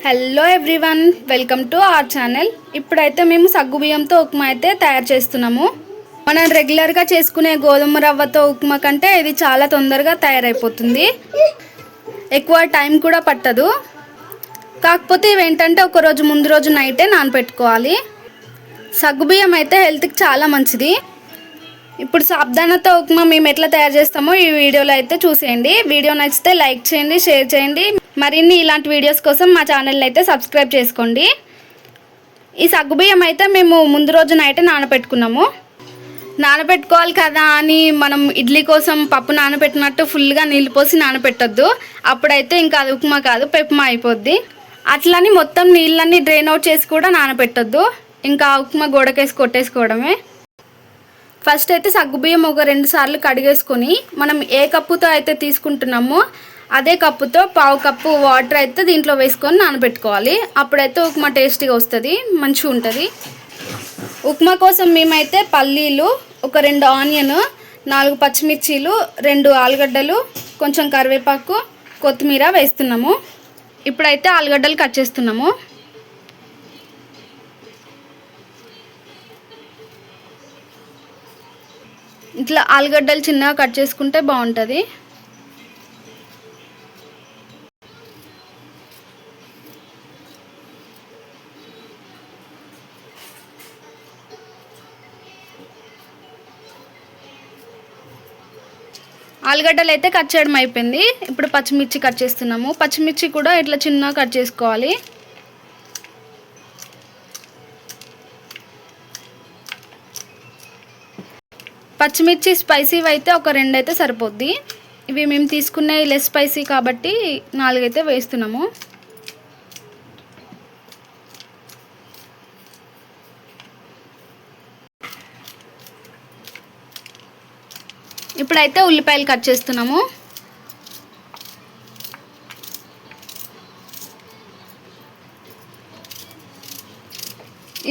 Hello everyone, welcome to our channel. ఇప్పుడైతే మేము సగ్గుబియ్యంతో ఉప్మా అయితే తయారు చేస్తున్నాము. మనం రెగ్యులర్గా చేసుకునే గోధుమ రవ్వతో ఉప్మా కంటే ఇది చాలా తొందరగా తయారైపోతుంది. ఎక్కువ టైం కూడా పట్టదు. కాకపోతే ఇవి ఏంటంటే ఒకరోజు ముందు రోజు నైటే నానబెట్టుకోవాలి. సగ్గుబియ్యం అయితే హెల్త్కి చాలా మంచిది. ఇప్పుడు సాబ్దానాతో ఉప్మా మేము ఎట్లా తయారు చేస్తామో ఈ వీడియోలో అయితే చూసేయండి. వీడియో నచ్చితే లైక్ చేయండి, షేర్ చేయండి. మరిన్ని ఇలాంటి వీడియోస్ కోసం మా ఛానల్ని అయితే సబ్స్క్రైబ్ చేసుకోండి. ఈ సగ్గుబియ్యం అయితే మేము ముందు రోజు నైట్ నానబెట్టుకున్నాము. నానబెట్టుకోవాలి కదా అని మనం ఇడ్లీ కోసం పప్పు నానబెట్టినట్టు ఫుల్గా నీళ్ళు పోసి నానబెట్టద్దు. అప్పుడైతే ఇంకా అది ఉప్మా కాదు, పెప్మా అయిపోద్ది. అట్లని మొత్తం నీళ్ళన్నీ డ్రైన్ అవుట్ చేసి కూడా నానబెట్టద్దు. ఇంకా ఉప్మా గోడకేసి కొట్టేసుకోవడమే. ఫస్ట్ అయితే సగ్గుబియ్యం ఒక 2 సార్లు కడిగేసుకొని మనం ఏ కప్పుతో అయితే తీసుకుంటున్నామో అదే కప్పుతో 1/2 కప్పు వాటర్ అయితే దీంట్లో వేసుకొని నానబెట్టుకోవాలి. అప్పుడైతే ఉప్మా టేస్టీగా వస్తుంది, మంచిగా ఉంటుంది. ఉప్మా కోసం మేమైతే పల్లీలు, ఒక 2 ఆనియన్, 4 పచ్చిమిర్చీలు, 2 ఆలుగడ్డలు, కొంచెం కరివేపాకు, కొత్తిమీర వేస్తున్నాము. ఇప్పుడైతే ఆలుగడ్డలు కట్ చేస్తున్నాము. ఇట్లా ఆలుగడ్డలు చిన్నగా కట్ చేసుకుంటే బాగుంటుంది. ఆలుగడ్డలు అయితే కట్ చేయడం అయిపోయింది. ఇప్పుడు పచ్చిమిర్చి కట్ చేస్తున్నాము. పచ్చిమిర్చి కూడా ఇట్లా చిన్నగా కట్ చేసుకోవాలి. పచ్చిమిర్చి స్పైసీవి అయితే ఒక 2 అయితే సరిపోద్ది. ఇవి మేము తీసుకునే లెస్ స్పైసీ కాబట్టి 4 అయితే వేస్తున్నాము. ఇప్పుడైతే ఉల్లిపాయలు కట్ చేస్తున్నాము.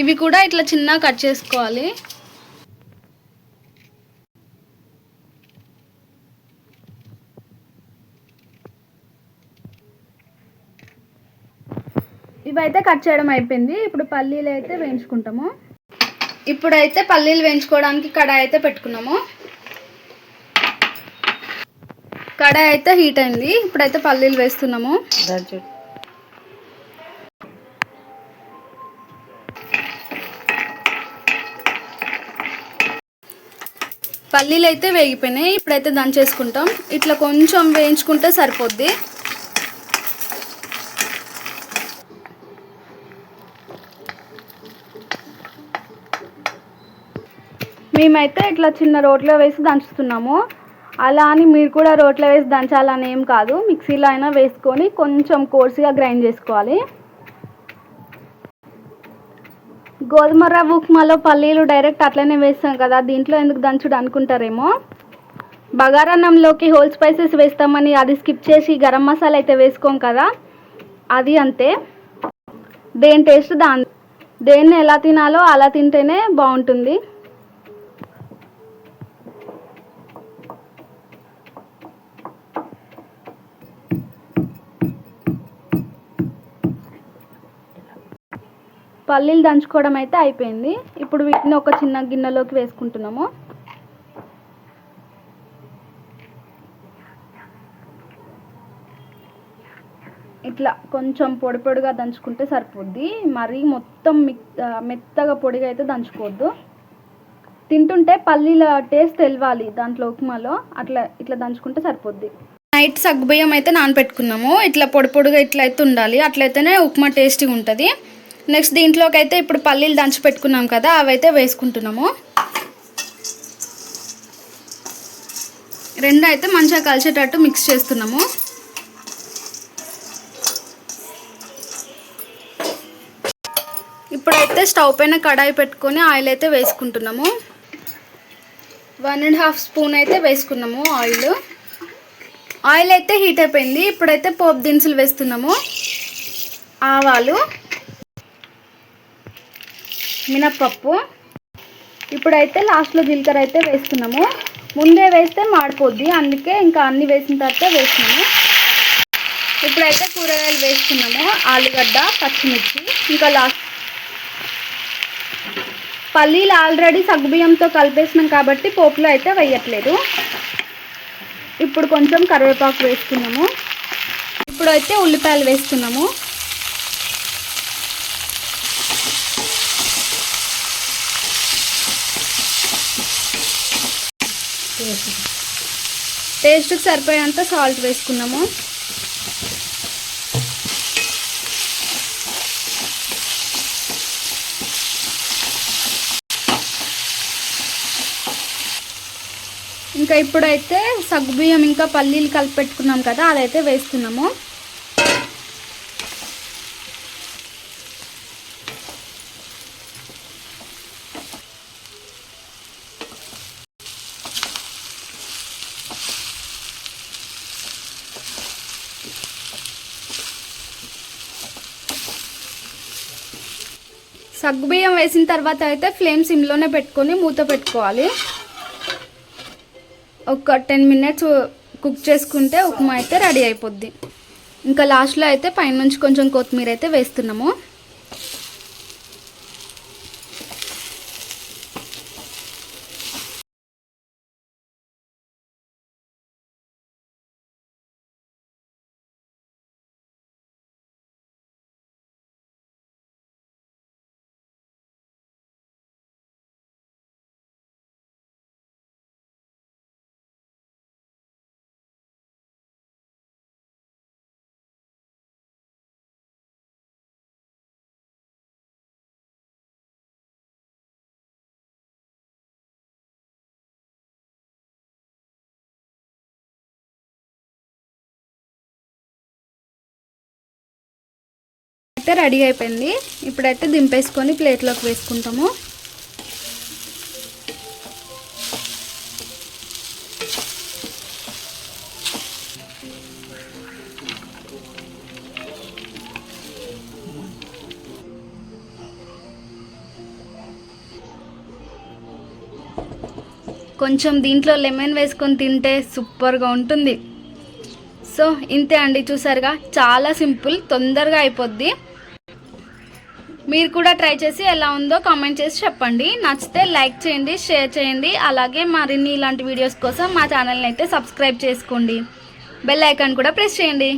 ఇవి కూడా ఇట్లా చిన్నగా కట్ చేసుకోవాలి. ఇవైతే కట్ చేయడం అయిపోయింది. ఇప్పుడు పల్లీలు అయితే వేయించుకుంటాము. ఇప్పుడైతే పల్లీలు వేయించుకోవడానికి కడాయి అయితే పెట్టుకున్నాము. కడాయి అయితే హీట్ అయింది. ఇప్పుడైతే పల్లీలు వేస్తున్నాము. పల్లీలు అయితే వేగిపోయినాయి. ఇప్పుడైతే దంచేసుకుంటాం. ఇట్లా కొంచెం వేయించుకుంటే సరిపోద్ది. మేమైతే ఇట్లా చిన్న రోట్లో వేసి దంచుతున్నాము. అలా అని మీరు కూడా రోట్లో వేసి దంచాలని ఏం కాదు, మిక్సీలో అయినా వేసుకొని కొంచెం కోర్సుగా గ్రైండ్ చేసుకోవాలి. గోధుమ రవ్వ ఉప్మాలో పల్లీలు డైరెక్ట్ అట్లనే వేస్తాం కదా, దీంట్లో ఎందుకు దంచుడు అనుకుంటారేమో. బగారన్నంలోకి హోల్ స్పైసెస్ వేస్తామని అది స్కిప్ చేసి గరం మసాలా అయితే వేసుకోం కదా, అది అంతే. దేని టేస్ట్ దాని. దేన్ని ఎలా తినాలో అలా తింటేనే బాగుంటుంది. పల్లీలు దంచుకోవడం అయితే అయిపోయింది. ఇప్పుడు వీటిని ఒక చిన్న గిన్నెలోకి వేసుకుంటున్నాము. ఇట్లా కొంచెం పొడి పొడిగా దంచుకుంటే సరిపోద్ది. మరీ మొత్తం మెత్తగా పొడిగా అయితే దంచుకోవద్దు. తింటుంటే పల్లీల టేస్ట్ తెలవాలి దాంట్లో ఉప్మాలో. ఇట్లా దంచుకుంటే సరిపోద్ది. నైట్ సగ్గుబియ్యం అయితే నానబెట్టుకున్నాము. ఇట్లా పొడి పొడిగా ఇట్లా అయితే ఉండాలి. అట్లయితేనే ఉప్మా టేస్టీగా ఉంటుంది. నెక్స్ట్ దీంట్లోకి అయితే ఇప్పుడు పల్లీలు దంచి పెట్టుకున్నాం కదా, అవైతే వేసుకుంటున్నాము. 2 అయితే మంచిగా కలిసేటట్టు మిక్స్ చేస్తున్నాము. ఇప్పుడైతే స్టవ్ పైన కడాయి పెట్టుకొని ఆయిల్ అయితే వేసుకుంటున్నాము. 1.5 స్పూన్ అయితే వేసుకున్నాము ఆయిల్. ఆయిల్ అయితే హీట్ అయిపోయింది. ఇప్పుడైతే పోపు దినుసులు వేస్తున్నాము. ఆవాలు, మినప్పప్పు, ఇప్పుడైతే లాస్ట్లో జీలకర్ర అయితే వేస్తున్నాము. ముందే వేస్తే మాడిపోద్ది, అందుకే ఇంకా అన్నీ వేసిన తర్వాత వేస్తున్నాము. ఇప్పుడైతే కూరగాయలు వేస్తున్నాము. ఆలుగడ్డ, పచ్చిమిర్చి, ఇంకా లాస్ట్ పల్లీలు ఆల్రెడీ సగ్గుబియ్యంతో కలిపేసినాం కాబట్టి పోపులో అయితే వేయట్లేదు. ఇప్పుడు కొంచెం కరివేపాకు వేస్తున్నాము. ఇప్పుడైతే ఉల్లిపాయలు వేస్తున్నాము. టేస్ట్కి సరిపోయేంత సాల్ట్ వేసుకున్నాము. ఇంకా ఇప్పుడైతే సగ్గుబియ్యం ఇంకా పల్లీలు కలిపి పెట్టుకున్నాం కదా, అదైతే వేస్తున్నాము. సగ్గుబియ్యం వేసిన తర్వాత అయితే ఫ్లేమ్ సిమ్లోనే పెట్టుకొని మూత పెట్టుకోవాలి. ఒక 10 మినిట్స్ కుక్ చేసుకుంటే ఉప్మా అయితే రెడీ అయిపోద్ది. ఇంకా లాస్ట్లో అయితే పైనుంచి కొంచెం కొత్తిమీర అయితే వేస్తున్నాము. అయితే రెడీ అయిపోయింది. ఇప్పుడైతే దింపేసుకొని ప్లేట్లోకి వేసుకుంటాము. కొంచెం దీంట్లో లెమన్ వేసుకొని తింటే సూపర్గా ఉంటుంది. సో ఇంతే అండి, చూసారుగా, చాలా సింపుల్, తొందరగా అయిపోద్ది. మీరు కూడా ట్రై చేసి ఎలా ఉందో కామెంట్ చేసి చెప్పండి. నచ్చితే లైక్ చేయండి, షేర్ చేయండి. అలాగే మరిన్ని ఇలాంటి వీడియోస్ కోసం మా ఛానల్ని అయితే సబ్స్క్రైబ్ చేసుకోండి. బెల్ ఐకాన్ కూడా ప్రెస్ చేయండి.